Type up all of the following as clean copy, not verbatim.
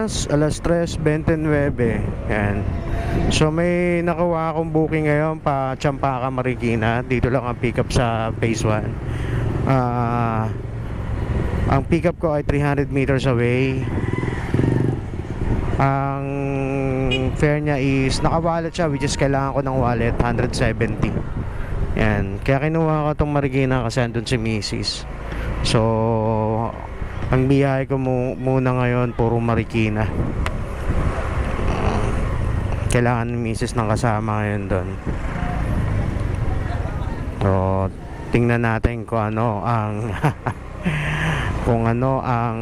oras, alas 3:29. Yan. So may nakuha akong booking ngayon pa Champaka, Marikina. Dito lang ang pick up sa phase 1. Ang pick up ko ay 300 meters away. Ang fare niya is naka-wallet siya, which is kailangan ko ng wallet, 170. Yan. Kaya kinuha ko itong Marikina kasi andun si Mrs. So ang biyahe ko muna ngayon puro Marikina. Kailangan ni Mrs. ng kasama ngayon doon. So tingnan natin kung ano ang kung ano ang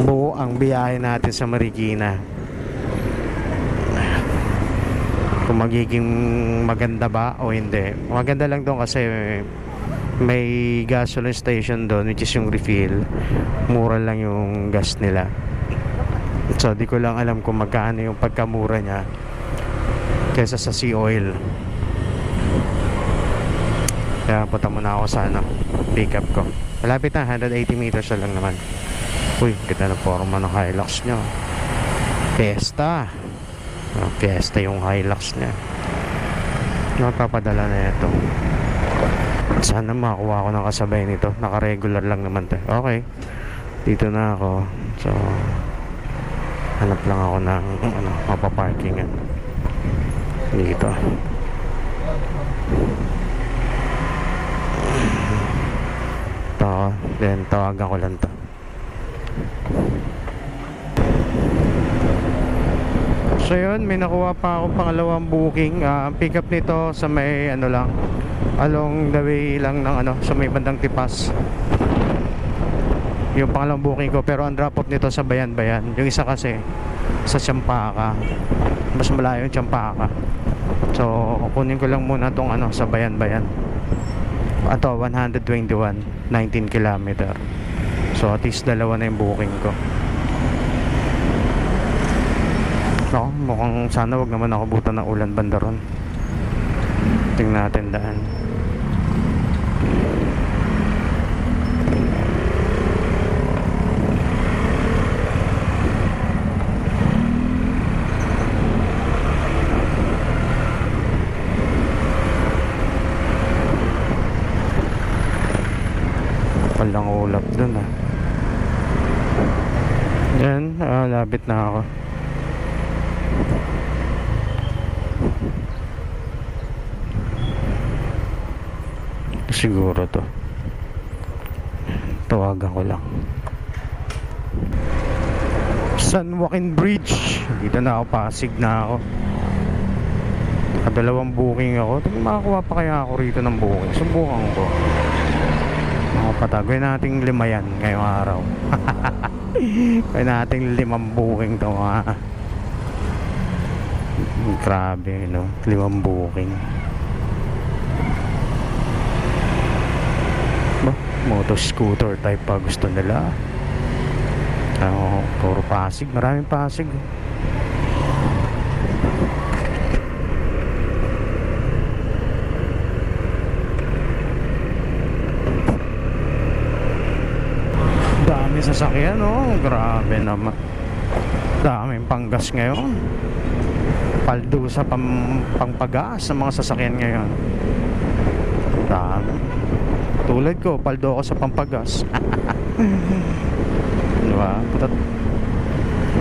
buo ang biyahe natin sa Marikina. Kung magiging maganda ba o hindi. Maganda lang doon kasi may gasoline station doon, which is yung refill. Mura lang yung gas nila. So di ko lang alam kung magkano yung pagkamura niya kesa sa sea oil. Kaya punta muna ako sa pick up ko. Malapit na, 180 meters na lang naman. Uy, ganda na forma ng Hilux nyo. Fiesta. Fiesta yung Hilux nya. Napapadala na ito. Sana makakuha ko ng kasabay nito. Naka-regular lang naman to. Okay, dito na ako. So hanap lang ako ng mapaparkingan dito. Then tawagan ko lang to. So yun, may nakuha pa akong pangalawang booking. Pick up nito sa may lang, along the way lang ng sa may bandang Tipas. Yung pangalawang booking ko, pero ang drop off nito sa Bayan-Bayan. Yung isa kasi sa Champaka. Mas malayo yung Champaka. So kunin ko lang muna tong sa Bayan-Bayan. Ato 121, 19 kilometer. So at least dalawa na yung booking ko. No, mukhang sana wag naman ako butan ng ulan banda ron. Tingnan natin daan. Palang ulap dun Yan, labit na ako. Siguro to. Tawagan ko lang. San Joaquin Bridge. Dito na ako, Pasig na ako. Kadalawang booking ako. Makakuha pa kaya ako rito ng booking. Subukan ko. Patagoy nating 5 yan ngayong araw. Kaya nating 5 booking to grabe 5 booking. Motor scooter type pa gusto nila. Puro Pasig, maraming Pasig. Dami sasakyan grabe naman. Daming panggas ngayon. Paldo sa pangpagas sa mga sasakyan ngayon. Dami. Tulad ko, paldo ako sa pampagas. Diba?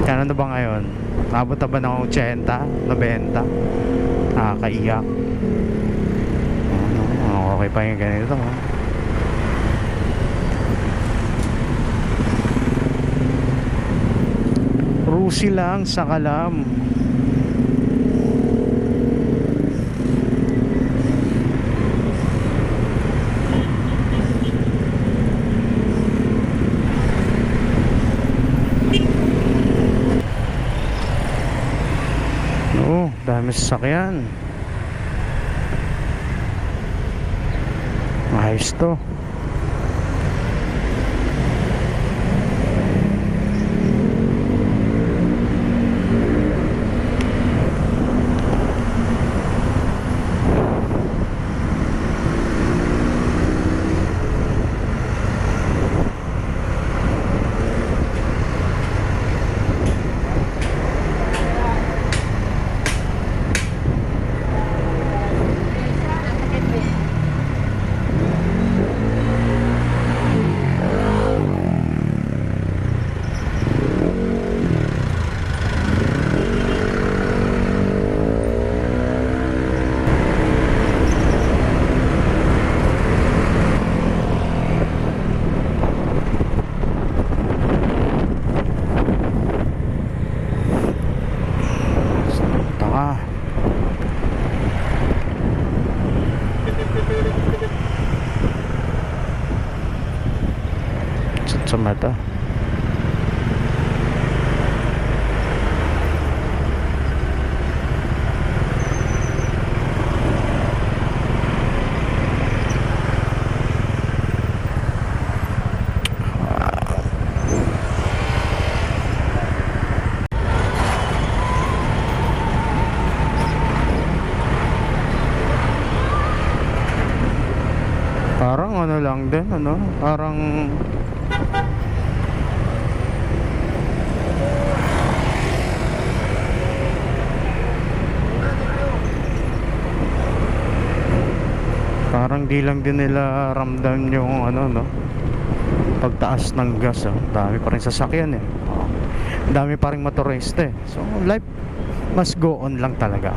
Kano na ba ngayon? Nabot na ba ng 80, 90? Nakakaiyak. Okay pa yung ganito Rusi lang sa Kalam. Dami sasakyan. Ayos to. na to. Parang ano lang din, ano? Parang parang di lang din nila ramdam yung ano, no? Pagtaas ng gas, oh. Dami pa rin sasakyan eh. Oh. Dami pa rin motorista eh. So, life must go on lang talaga.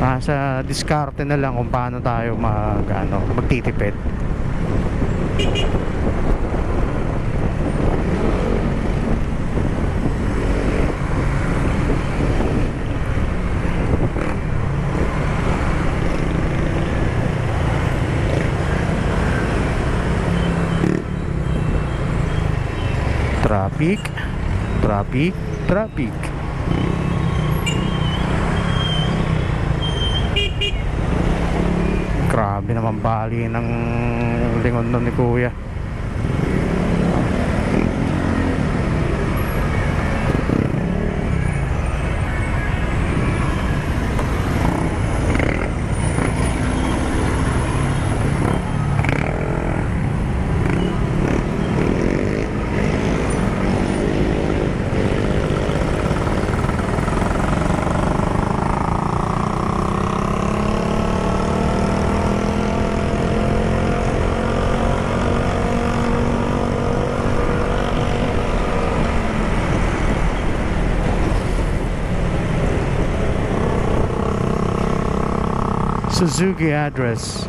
Sa diskarte na lang kung paano tayo magtitipid. Traffic, traffic, traffic. Grabe naman bali ng lingon nun ni Kuya. Suzuki address.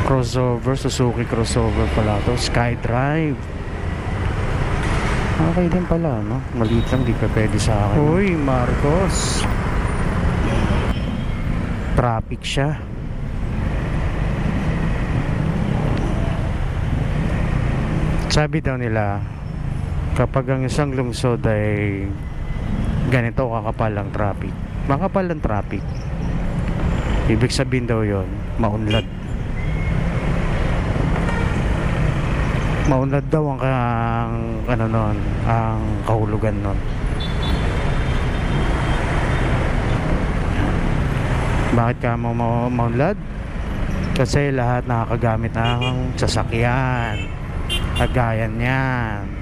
Crossover, Suzuki crossover pala to. SkyDrive. Okay din pala, no? Maliit lang, di pa pwede sa akin. Uy, Marcos. Traffic siya. Sabi daw nila, kapag ang isang lungsod ay ganito kakapal ang traffic, makapal ang traffic, ibig sabihin daw yon maunlad. Maunlad daw ang ang kahulugan nun. Bakit ka maunlad? Kasi lahat nakakagamit ng sasakyan, kagaya niyan.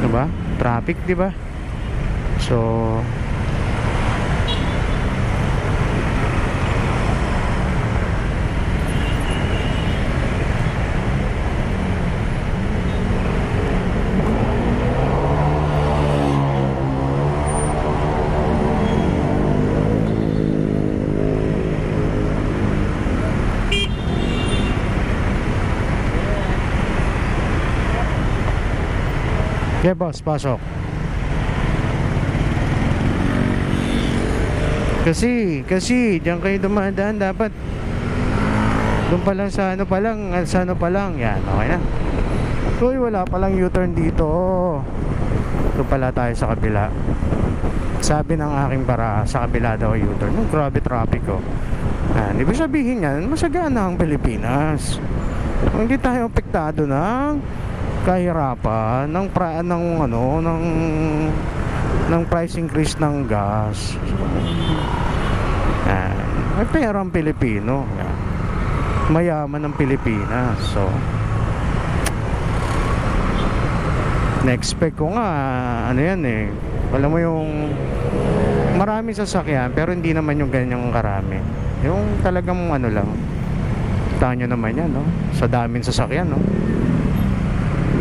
Diba? Traffic, diba? So okay, boss, pasok. Kasi diyan kayo dumadaan, dapat doon pa lang sa ano pa lang, yan, okay na. Uy, wala palang U-turn dito. Doon pala tayo sa kabila. Sabi ng aking bara, sa kabila daw U-turn. Grabe traffic, oh. Ibig sabihin yan, masagana ang Pilipinas. Hindi tayo apektado ng kahirapan ng price increase ng gas. May pera ang Pilipino. Mayaman ang Pilipinas. So na-expect ko nga yan eh. Alam mo yung maraming sasakyan pero hindi naman yung ganyang karami. Yung talagang lang. Tahan nyo naman yan, no? Sa daming sasakyan, no?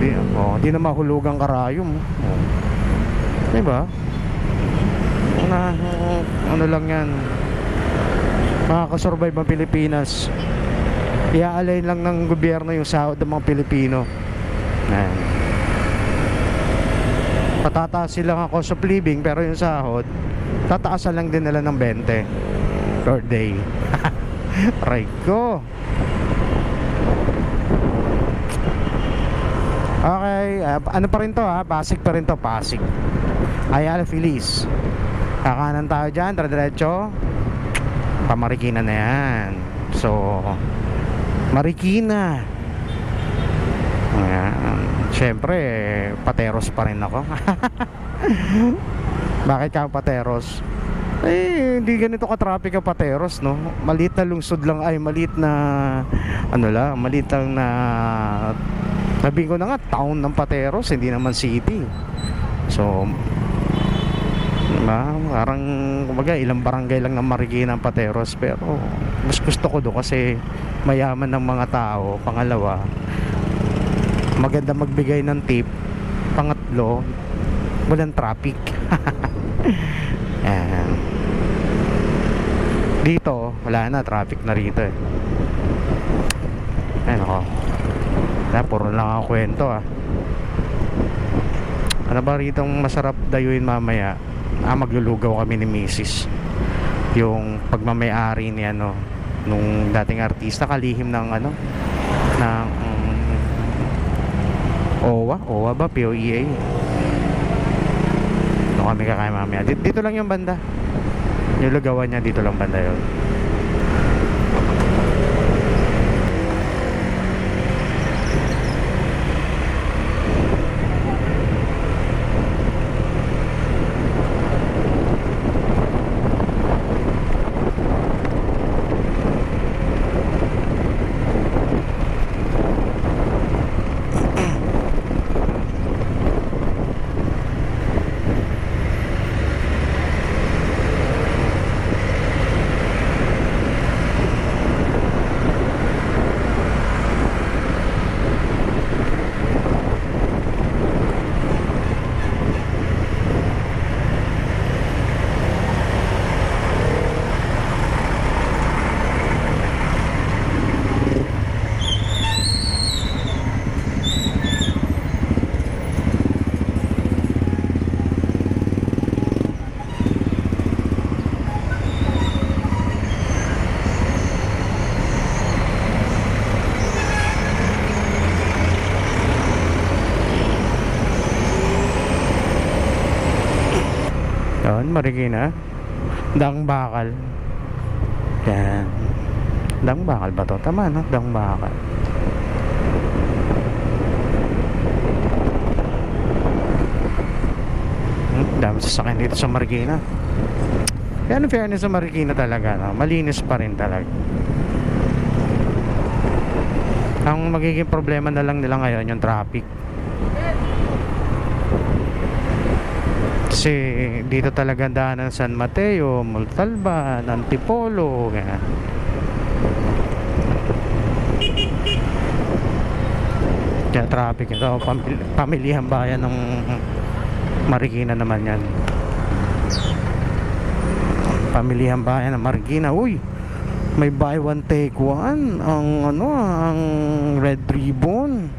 Hindi na mahulugang karayom. Diba? Ano lang yan, makakasurvive ang Pilipinas. i-align lang ng gobyerno yung sahod ng mga Pilipino. Ayan. Patataas sila ng cost of living, pero yung sahod tataasan lang din nila ng 20 per day. Right ko. Okay, ano pa rin to ha? Pasig pa rin to, Pasig. Ayala Feliz. Kakanan tayo dyan, diretso. Pamarikina na yan. So, Marikina. Ayan. Siyempre, Pateros pa rin ako. Bakit ka Pateros? Eh, hindi ganito ka-traffic ang Pateros, no? Maliit na lungsod lang, ay maliit na ano lang, maliit lang na sabihin ko na nga, town ng Pateros, hindi naman city. So, parang kumbaga ilang barangay lang ng Marikina ang Pateros, pero mas gusto ko doon kasi mayaman ng mga tao. Pangalawa, maganda magbigay ng tip. Pangatlo, walang traffic. Ayan. Dito wala na, traffic na rito eh. Ayan ako. Puro lang ako kwento ah. Ano ba rito masarap dayuin mamaya? Maglulugaw kami ni Mrs. Yung pagmamay-ari ni ano, nung dating artista, kalihim ng ano, ng OWA ba? POEA. Ito kami kakain mamaya. Dito lang yung banda. Yung lugawan niya, dito lang banda yun. Yun, Marikina. Daang Bakal. Yan. Daang Bakal ba to? Tama no? Daang Bakal. Dami sasakyan dito sa Marikina. Yan, fairness sa Marikina talaga, no? Malinis pa rin talaga. Ang magiging problema na lang nila ngayon yung traffic. Kasi dito talaga daan ng San Mateo, Montalban, Antipolo, ganyan. Kaya traffic ito. Pamilihang bayan ng Marikina naman yan. Pamilihang bayan ng Marikina. Uy, may buy one take one ang ano, ang Red Ribbon.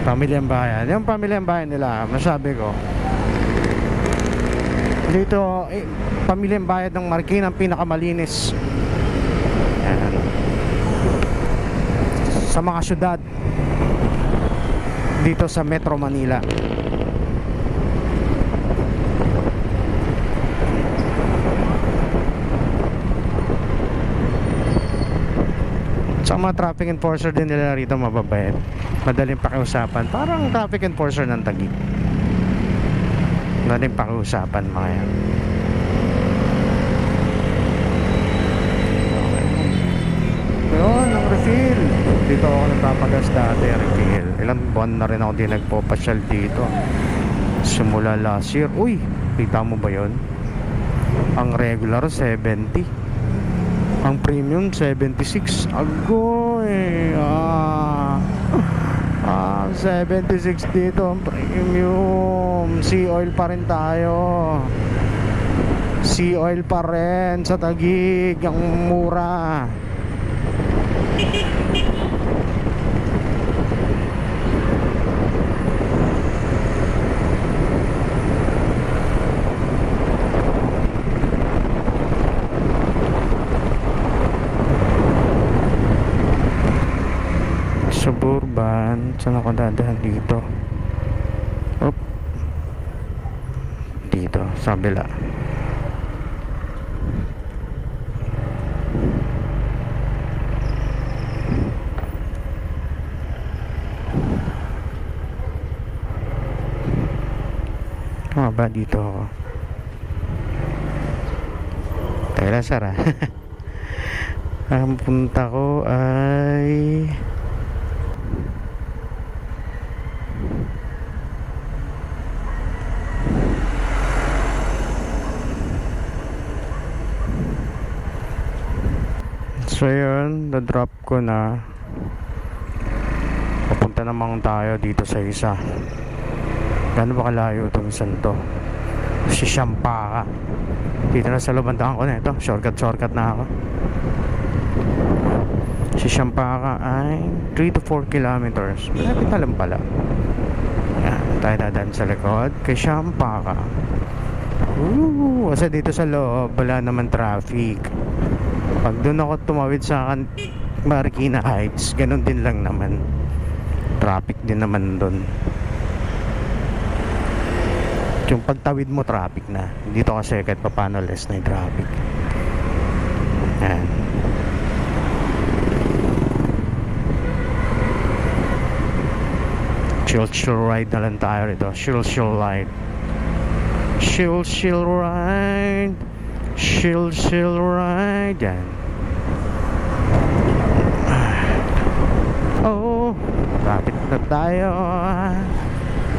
Pamilyang bayan. Yung pamilyang bayan nila, masabi ko. Dito, pamilyang bayan ng Marikina ang pinakamalinis. Yan. Sa mga syudad dito sa Metro Manila. Sa mga traffic enforcer din nila rito mababait. Madaling pakiusapan. Parang traffic enforcer ng Taguig. Madaling pakiusapan mga yan. Okay. Yun, ang refill. Dito ako nagpapagas dati, refill. Ilang buwan na rin ako din nagpo-pasyal dito. Simula last year. Uy, kita mo ba yun? Ang regular 70. Ang premium 76. Agoy. 76 dito ang premium. Sea oil pa rin tayo. Sea oil pa rin sa Taguig. Ang mura. Suburban. Saan ako dadaan dito? Oop. Dito, sa kabila. Ba dito ako? Teka, Sara. Ang punta ko ay so yun, na-drop ko na. Papunta naman tayo dito sa isa. Gano'n ba kalayo itong isang to? Si Sampaka. Dito na sa lubandahan ko na ito. Shortcut na ako. Si Sampaka ay 3 to 4 kilometers. Malapit na lang pala. Yan, tayo dadaan sa likod kay Sampaka. Kasi dito sa loob wala naman traffic. Pag doon ako tumawid sa Marikina Heights, ganun din lang naman. Traffic din naman doon. Yung pagtawid mo traffic na. Dito kasi kahit paano less na yung traffic. Yan. Chill ride na lang tayo rito. Chill ride. Chill ride. Chill ride. Yan. Oh, lapit na tayo.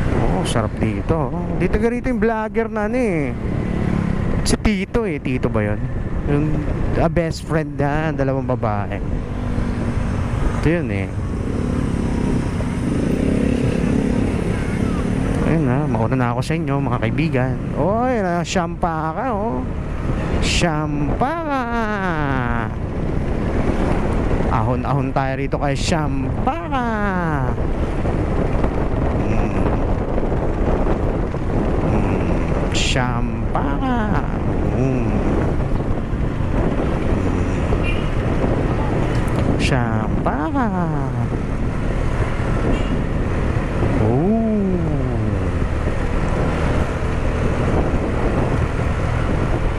Oh, sarap dito. Dito ka rito yung vlogger na si Tito Tito ba yun? Yung best friend na, dalawang babae. Ito yun Ayun na, mauna na ako sa inyo mga kaibigan. Oy, Sampaka Sampaka. Ahon tayo rito kay Sampaka. Sampaka. Sampaka.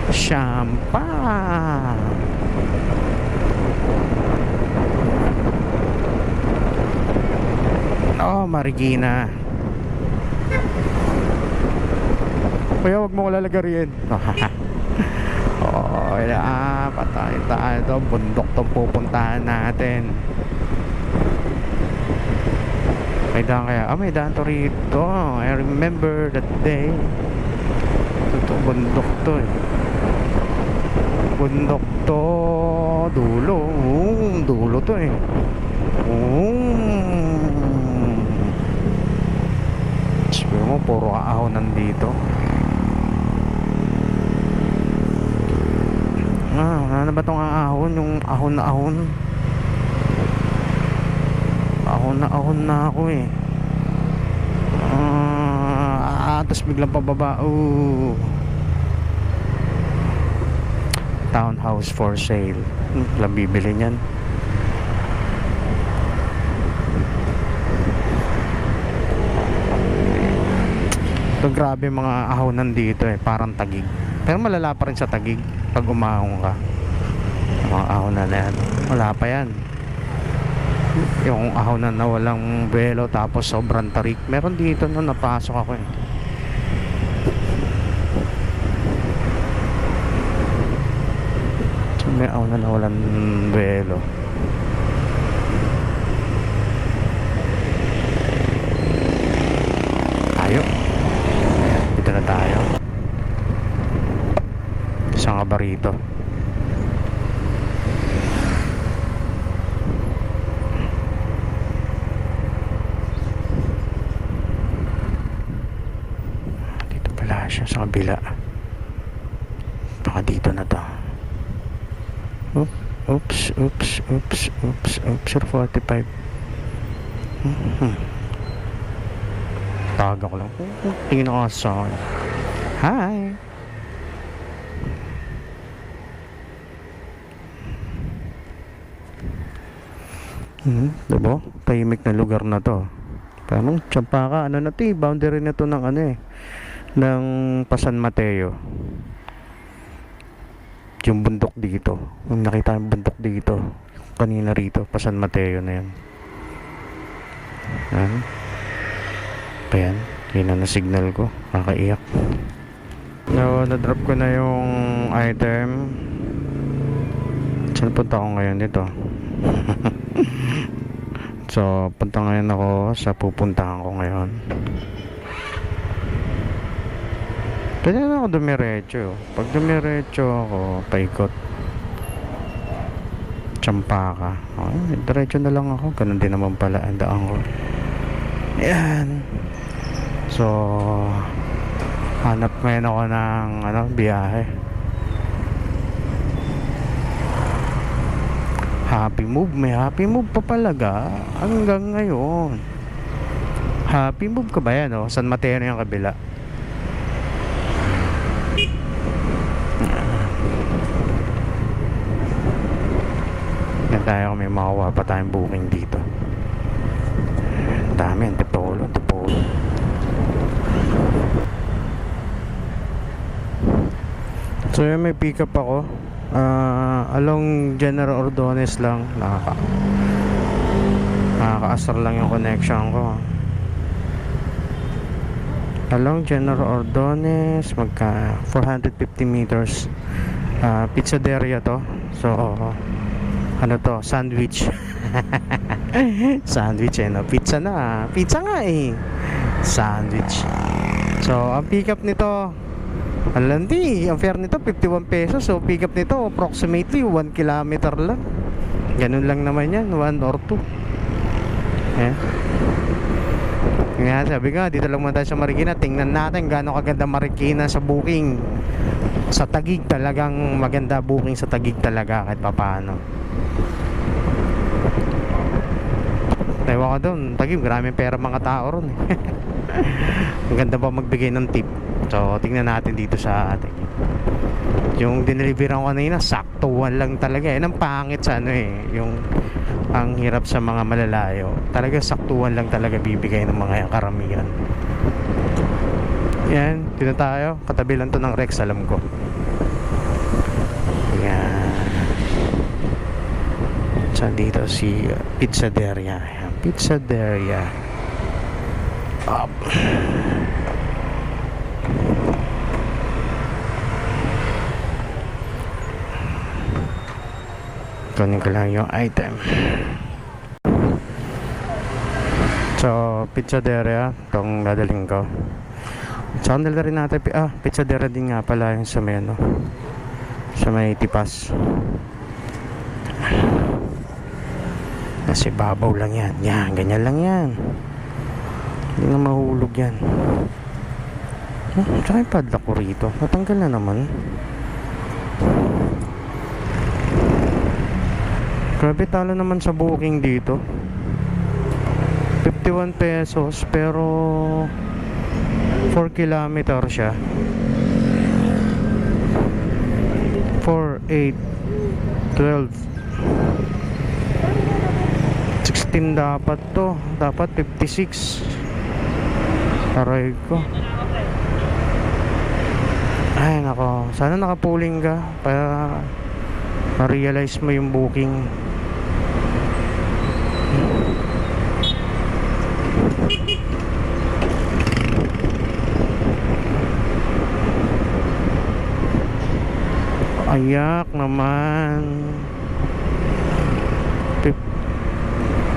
Sampaka. Marikina. Kaya wag mo ko lalagarin. Patay tayo to. Bundok to pupuntahan natin. May daan kaya? May daan to rito. I remember that day. Ito bundok to Bundok to. Dulo. Dulo to Sabi mo, puro ahon nandito. Ano ba itong ahon? Yung ahon na ahon. Ahon na ako tapos biglang pababa. Townhouse for sale. Walang bibili niyan. Ito grabe mga ahonan dito parang Taguig. Pero malala pa rin sa Taguig pag umahon ka. Mga ahonan na yan. Wala pa yan. Yung ahonan na walang buwelo tapos sobrang tarik. Meron dito nung napasok ako So, may ahonan na walang buwelo. Tayo. Dito na tayo. Isang kabarito. sa kabila. Baka dito na to. Oops. 45. Tawag ako lang. Tingin ako sa akin. Hi! Diba? Tahimik na lugar na to. Parang Champaka, ano na to eh, boundary na to ng ano eh, ng San Mateo. Yung bundok dito. Kung nakita yung bundok dito, kanina rito, San Mateo na yan. Ayan, yun na signal ko, kakaiyak. Na-drop ko na yung item. Saan punta ko ngayon dito? So, punta ngayon ako sa pupuntahan ko ngayon. Pwede na ako dumiretso. Pag dumiretso ako, paikot Champaka. Okay, diretso na lang ako. Ganun din naman pala ang daan ko. Ayan. So, hanap ngayon ako ng biyahe. Happy Move, may Happy Move pa palaga hanggang ngayon. Happy Move ka ba yan, oh? San Mateo na yung kabila. Yan tayo kung may makuha pa tayong booking dito. Dami, Antipolo. So yun, may pick up ako. Along General Ordones lang. Nakakaasar lang yung connection ko. Along General Ordones, magka 450 meters. Pizzaderia to. So ano to, sandwich. Sandwich no? Pizza na. Pizza nga eh. Sandwich. So ang pick up nito, alandi, ang fare nito 51 pesos. So pick up nito approximately 1 kilometer lang. Ganun lang naman yan, 1 or 2. Nga, sabi nga, dito lang muna tayo sa Marikina. Tingnan natin gaano kaganda Marikina sa booking. Sa Taguig talagang maganda booking sa Taguig talaga kahit papaano. Ewan ko doon, Taguig, maraming pera mga tao ron. Ang ganda pa magbigay ng tip. So, tingnan natin dito sa atin. Yung dineliveran ko kanina, saktuhan lang talaga. Yan ang pangit sa yung ang hirap sa mga malalayo. Talaga saktuhan lang talaga bibigay ng mga karamihan. Yan, dito tayo. Katabi lang to ng Rex, alam ko. Yan. So, dito si Pizzaderia. Pizzaderia. Up. Kunin ko lang yung item. So, Pizzaderia itong dadaling ko. So, ang dala rin natin Pizzaderia din nga pala yung sa may sa may Tipas. Kasi babaw lang yan. Yan, ganyan lang yan. Hindi na mahulog yan. Tsaka yung padlock ko rito, natanggal na naman. Grabe, talo naman sa booking dito. 51 pesos pero 4 kilometer siya. 4, 8, 12, 16 dapat to. Dapat 56. Aray ko. Ay nako, sana nakapuling ka para ma-realize mo yung booking. Ayak naman.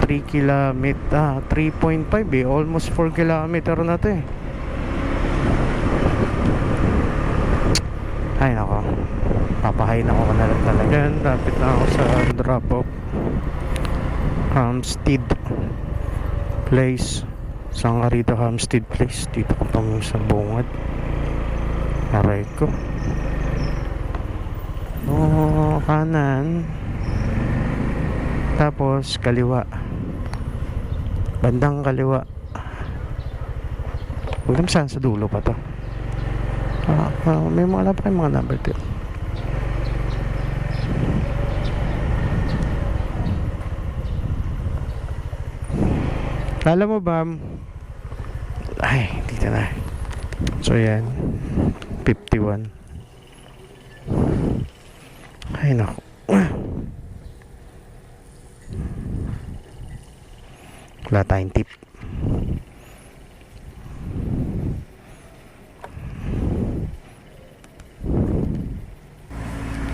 3 kilometer, 3.5 eh, almost 4 kilometer na to eh. Ay nako, papahain ako na lang talaga. Yan, lapit na ako sa drop off. Hampstead Place. Saan ka rito, Hampstead Place? Dito ko pa sa bungad. Aray ko. Kanan. Tapos kaliwa. Bandang kaliwa. Hanggang saan sa dulo pa to? May mga pa kayong mga number 2. Alam mo ba? Ay, dito na. So yan, 51. Ay naku. Wala tayong tip.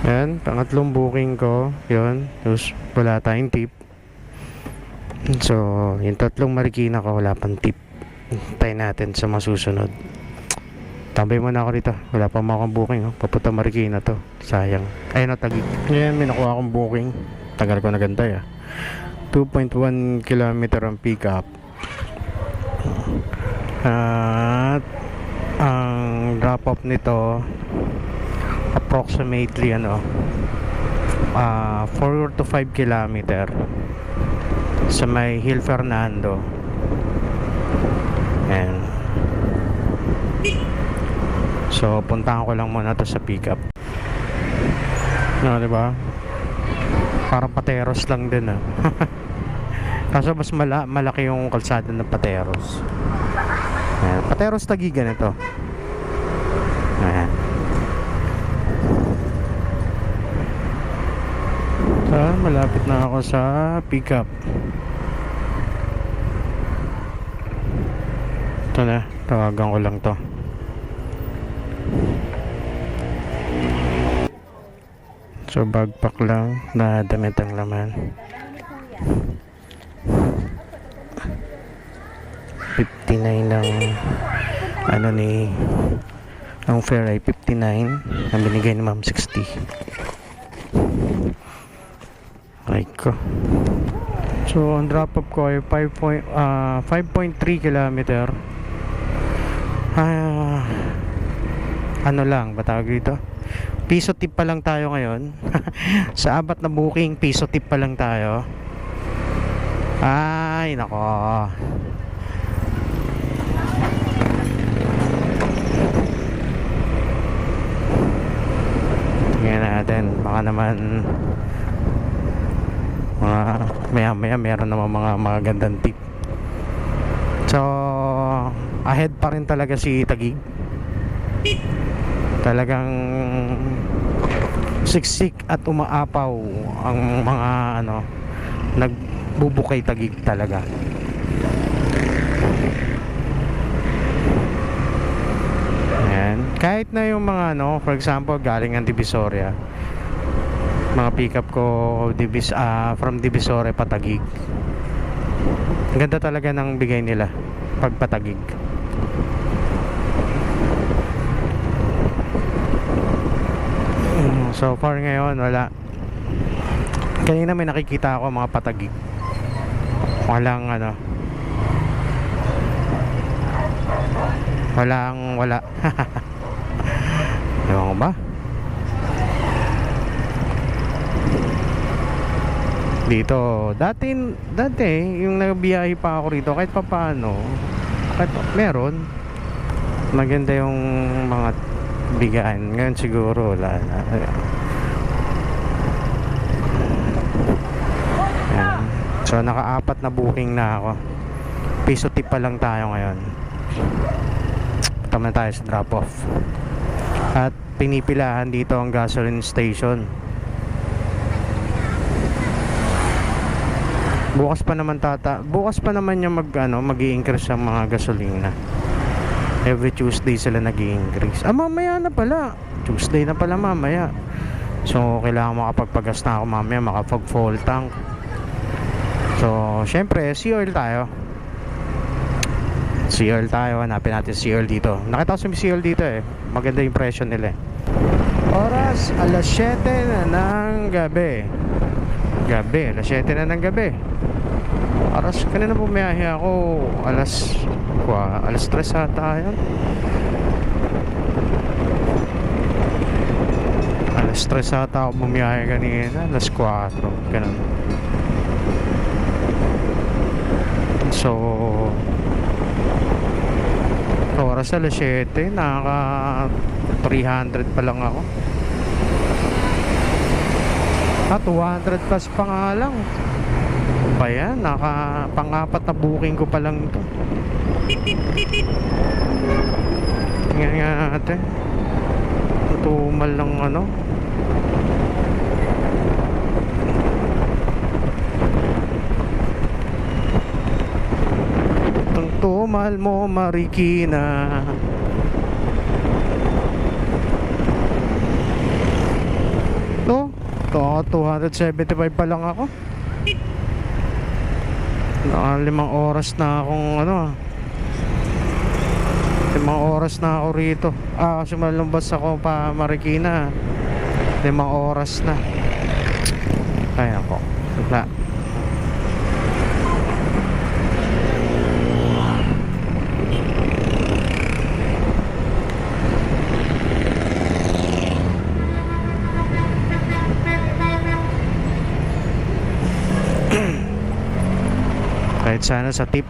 Yan, pangatlong booking ko. Yun, tapos wala tayong tip. So, yung tatlong Marikina ko, wala pang tip. Tayo natin sa masusunod. Tambay muna ako dito. Wala pa mga akong booking. Papunta Marikina to. Sayang. Ayun na, Taguig. Ngayon, may nakuha akong booking. Tagal ko nagantay 2.1 kilometer ang pick up. At ang drop off nito approximately 4 to 5 kilometer sa may Hill Fernando. And so puntahan ko lang muna to sa pick up. Diba? Parang Pateros lang din Kaso mas malaki yung kalsada ng Pateros. Ayan. Pateros Taguigan ito. Ayan. Malapit na ako sa pick up. Ito na, tawagan ko lang to. So bagpak lang na damit ang laman. 59 ng ang fare ay 59. Ang binigay ni ma'am 60. Ay ko. So ang drop off ko ay 5.3 kilometer. Ano lang ba tawag dito? Piso tip pa lang tayo ngayon. Sa abat na booking, piso tip pa lang tayo. Ay nako. Tingnan natin, baka naman maya meron naman mga magandang tip. So ahead pa rin talaga si Taguig. Talagang siksik at umaapaw ang mga nagbubukay Taguig talaga. Ayan. Kahit na yung mga for example galing ang Divisoria, mga pick up ko from Divisoria pa Taguig, ang ganda talaga ng bigay nila pag Taguig. So far ngayon wala. Kanina may nakikita ako mga Taguig. Wala. Ewan ko ba? Dito dati yung nagbiyahe pa ako rito kahit paano, kahit meron maganda yung mga bigaan. Ngayon siguro wala na. Ayan. So naka-4 na booking na ako. Piso tip pa lang tayo ngayon. Tama tayo sa drop off. At pinipilahan dito ang gasoline station. Bukas pa naman yung mag-i-increase ang mga gasolina. Every Tuesday sila nag-i-increase. Mamaya na pala. Tuesday na pala mamaya. So kailangan makapagpagas na ako mamaya, makapag-full tank. So syempre sea oil tayo. Hanapin natin sea oil dito. Nakita ko sa sea oil dito maganda yung presyo nila Oras alas 7 na ng gabi. Alas 7 na ng gabi. Oras kanina bumiyahe ako alas 3 ata yun. Stress ata ako bumiyahe kanina, alas 4, ganun. So, oras alas 7, nakaka 300 pa lang ako. 200 plus pa nga lang. Pa yan, pang-apat na booking ko pa lang ito. Tingnan nga natin. Tumal lang ano. Tumal mo Marikina. No? 275 pa lang ako. 5 oras na akong ano, 5 oras na ako rito. Kasi malumabas ako pa Marikina, 5 oras na. Ay ako, wala. Kahit sana sa tip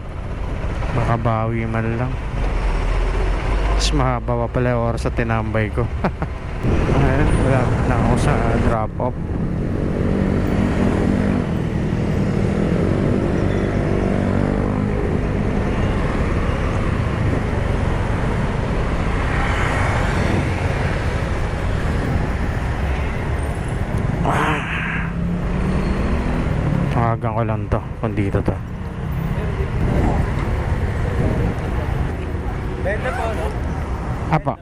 makabawi man lang. Mas mahaba pa pala yung oras sa tinambay ko. Ayan, wala na ako sa drop off. Tawagan ko lang to kung dito to. Benta po, no? Apa.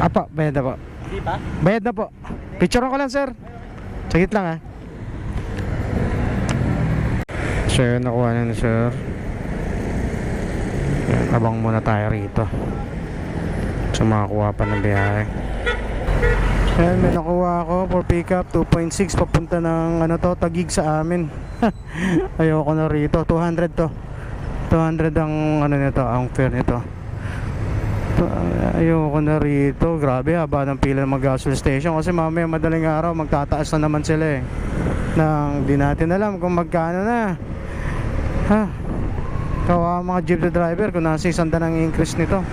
Apa, bayad na po. Hindi pa? Bayad na po. Picture ko lang, sir. Sagit lang, ha. So, yun, nakuha na ni sir. Yan, abang muna tayo rito. So, makakuha pa ng biyahe. Ayan, may nakuha ako for pickup 2.6 papunta ng ano to, Taguig sa amin. Ayoko na rito, 200 to. 200 ang ano nito, ang fare nito. Ayoko na rito. Grabe, haba ng pila ng mag-gasol station kasi mamaya madaling araw magtataas na naman sila eh. Nang di natin alam kung magkano na. Ha? Kawawa mga jeep driver kung nasa 100 ang increase nito.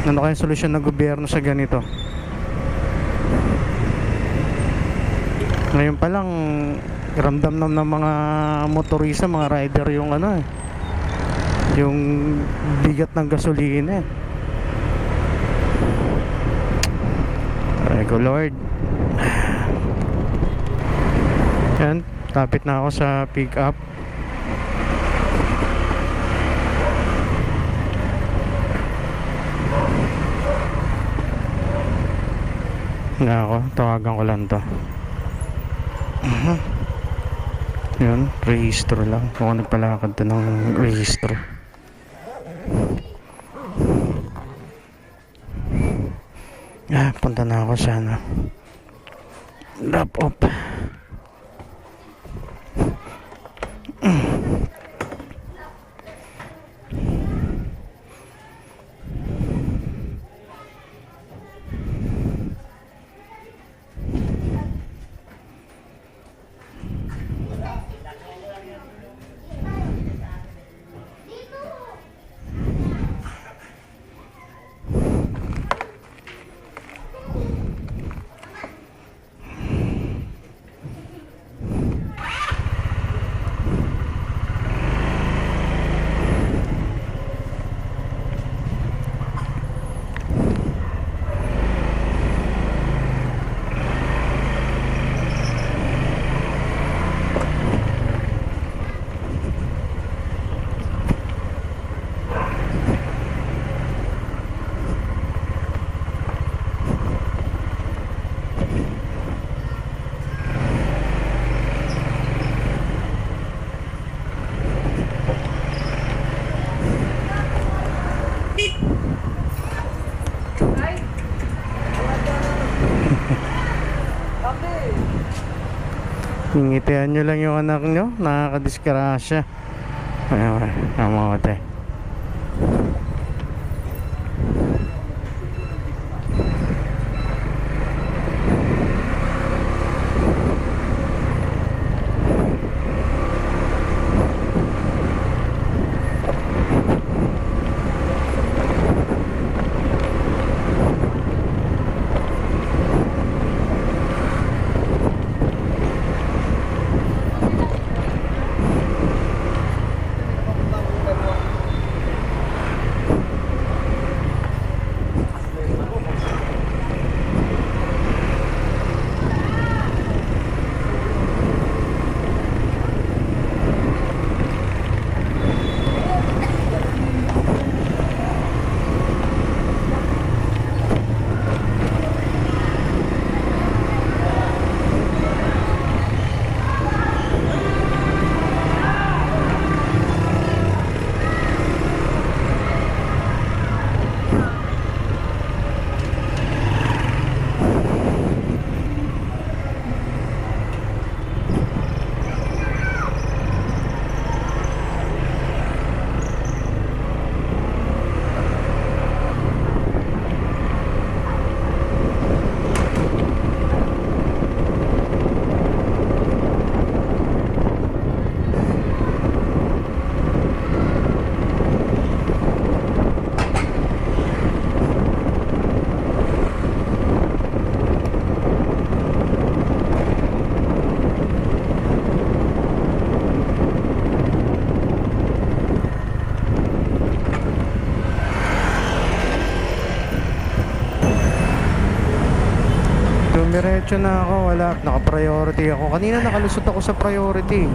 Ano kaya solusyon ng gobyerno sa ganito? Ngayon pa lang ramdam ng mga motorista, mga rider yung ano eh, yung bigat ng gasolina eh. Aray ko Lord. Yan, tapit na ako sa pick up. Nga ako, tawagan ko lang to. Yun, rehistro lang. Kung nagpalakad to ng rehistro. Punta na ako sana. Drop off. Ngitian nyo lang yung anak nyo, nakakadiskrasya. Ayun, kamote. Diretso na ako, wala. Naka-priority ako. Kanina nakalusot ako sa priority.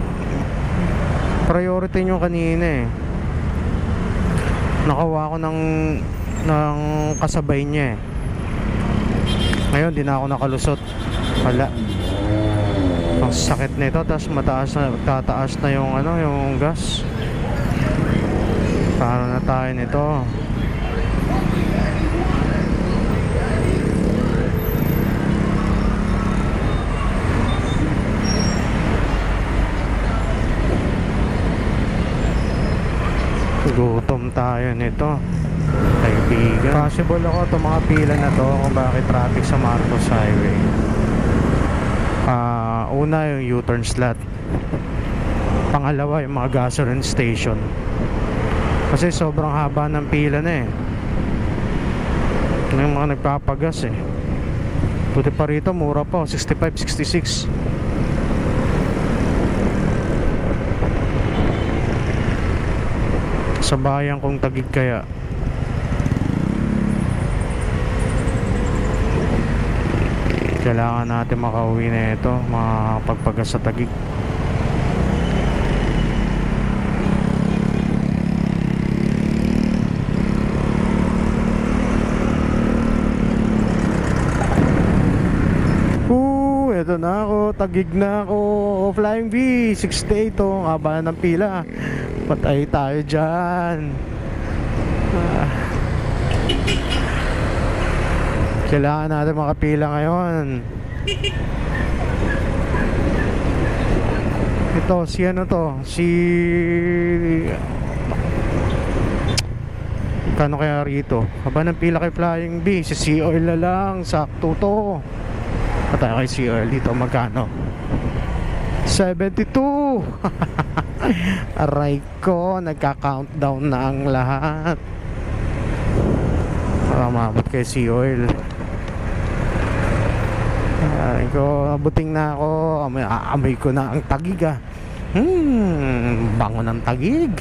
Priority nyo kanina eh. Nakawa ko ng kasabay niya eh. Ngayon, di na ako nakalusot. Wala. Ang sakit nito, tapos tataas na yung yung gas. Paano na tayo nito? Gutom tayo nito, kaibigan. Possible ako itong mga pila na to kung bakit traffic sa Marcos Highway. Una yung U-turn slot. Pangalawa yung mga gasoline station. Kasi sobrang haba ng pila na eh. Yung mga nagpapagas eh. Buti pa rito mura pa, 65, 66. Sa bayan kong Taguig kaya. Kailangan natin makauwi na ito, makapagpagas sa Taguig. Ito na ako, Taguig na ako. Flying V 68 to, ang haba ng pila. Patay tayo dyan. Kailangan natin makapila ngayon. Ito, si ano to? Si... Kano kaya rito? Haba ng pila kay Flying V. Si C-Oil na lang, sakto to. Patay kay C-Oil dito, magkano? 72. Aray ko, nagka-countdown na ang lahat. Para maabot kay C-Oil. Aray ko, abuting na ako. Amoy ko na ang Taguig ah. Bango ng Taguig.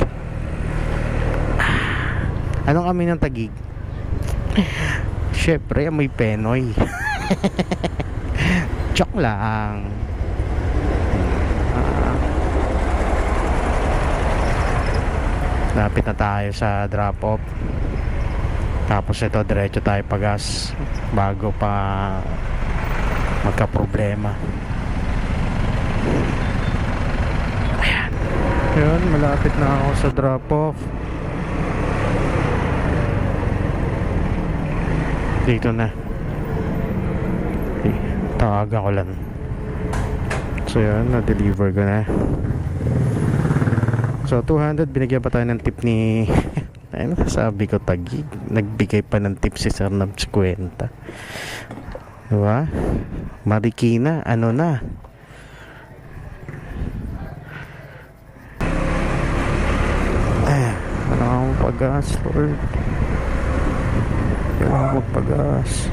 Anong amoy ng Taguig? Syempre, amoy Penoy. Joke lang. Lapit na tayo sa drop off. Tapos ito diretso tayo pagas bago pa magka-problema. Ayan. Yun, malapit na ako sa drop off. Dito na. Tawagan ko lang. So yun, na-deliver ko na. So 200, binigyan pa tayo ng tip ni ayun, sabi ko Taguig. Nagbigay pa ng tip si Sir ng 50. Diba? Marikina, ano na? Ano akong pag-gas, Lord? Ano akong magpag-gas?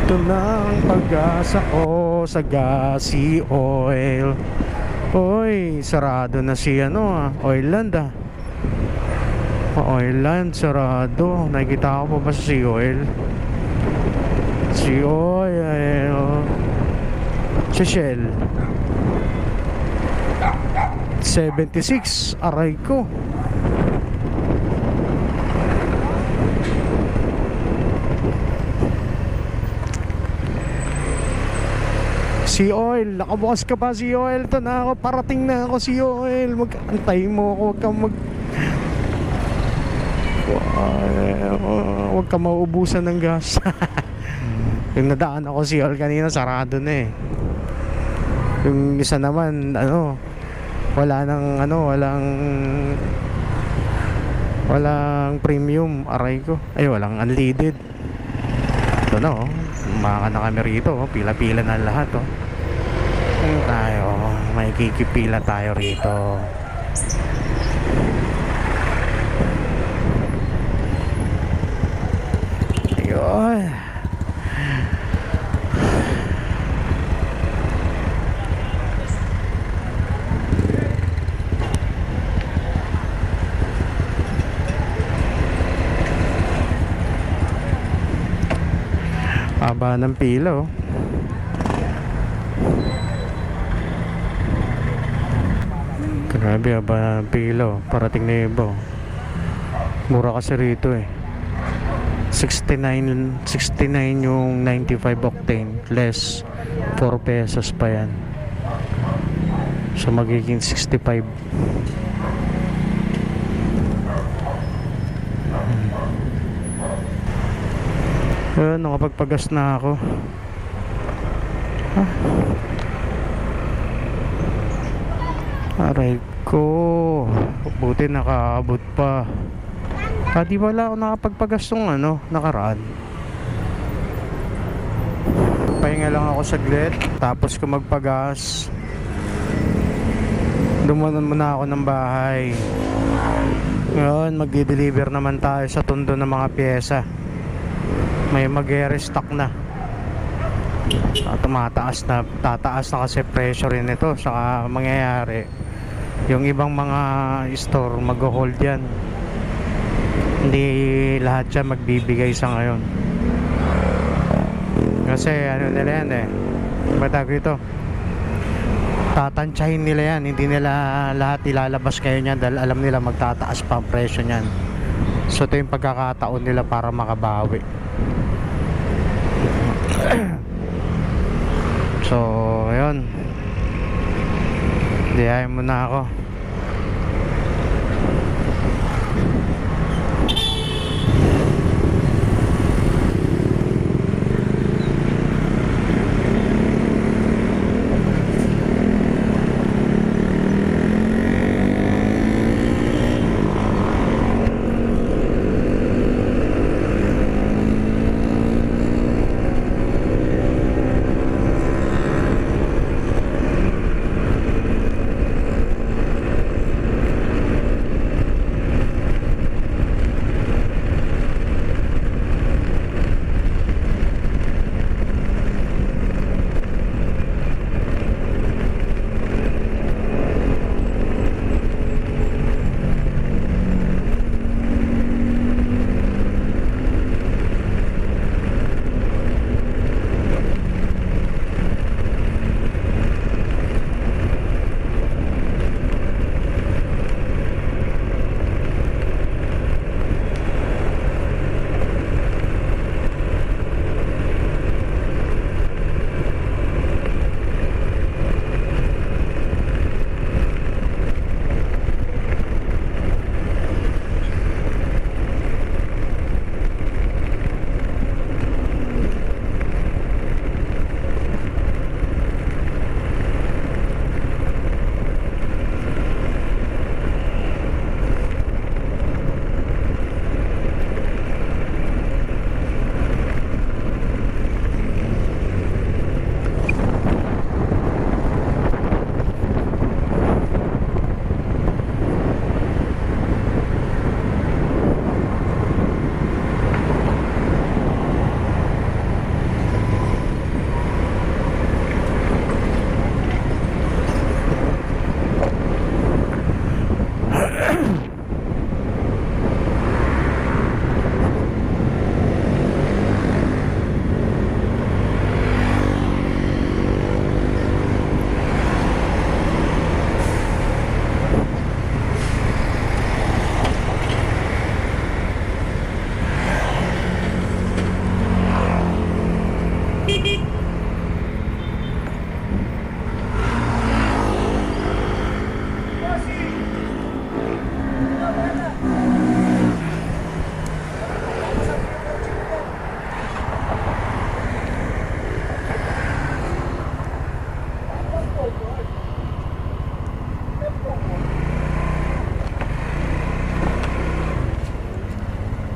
Ito na ang pag-asa ko sa Gasi Oil. Oy, sarado na si Oilland ah. Oilland, sarado. Nakikita ko pa ba si Oil? Si Oil. Si Shell 76, aray ko. Si Oil, nakabukas ka pa si Oil. Ito na ako, parating na ako si Oil. Mag-antay mo ako, huwag ka mauubusan ng gas. Yung nadaan ako si Oil kanina, sarado na eh. Yung isa naman, walang premium, aray ko. Ay, walang unleaded. Ito na Umaka na kami rito, oh. Pila-pila na lahat, oh. Ayun tayo, may kikipila tayo rito. Ayun. Haba ng pila, oh. Grabe, haba ng pila, oh. Parating na iba, oh. Mura kasi rito, eh. 69 yung 95 octane, less 4 pesos pa yan. So magiging 65. Ayun, nakapagpagas na ako. Aray ko, buti nakaabot pa. Di wala ako nakapagpagas ng nakaraan. Pahinga lang ako saglit, tapos ko magpagas. Dumanan muna ako ng bahay. Ngayon, magdi-deliver naman tayo sa Tondo ng mga pyesa. May mag-restock na. Tataas na kasi presyo rin ito. Saka mangyayari, yung ibang mga store mag-hold yan. Hindi lahat yan magbibigay sa ngayon. Kasi ano nila yan, batag ito, tatansyahin nila yan. Hindi nila lahat ilalabas kayo niyan dahil alam nila magtataas pa ang presyo niyan. So ito yung pagkakataon nila para makabawi. So ayun, diyahin muna ako.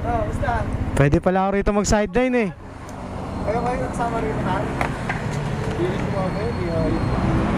Oh, basta. Pwede pala ako rito mag sideline, eh. Kaya kayo nagsama rin na. Hindi rin ko kayo, hindi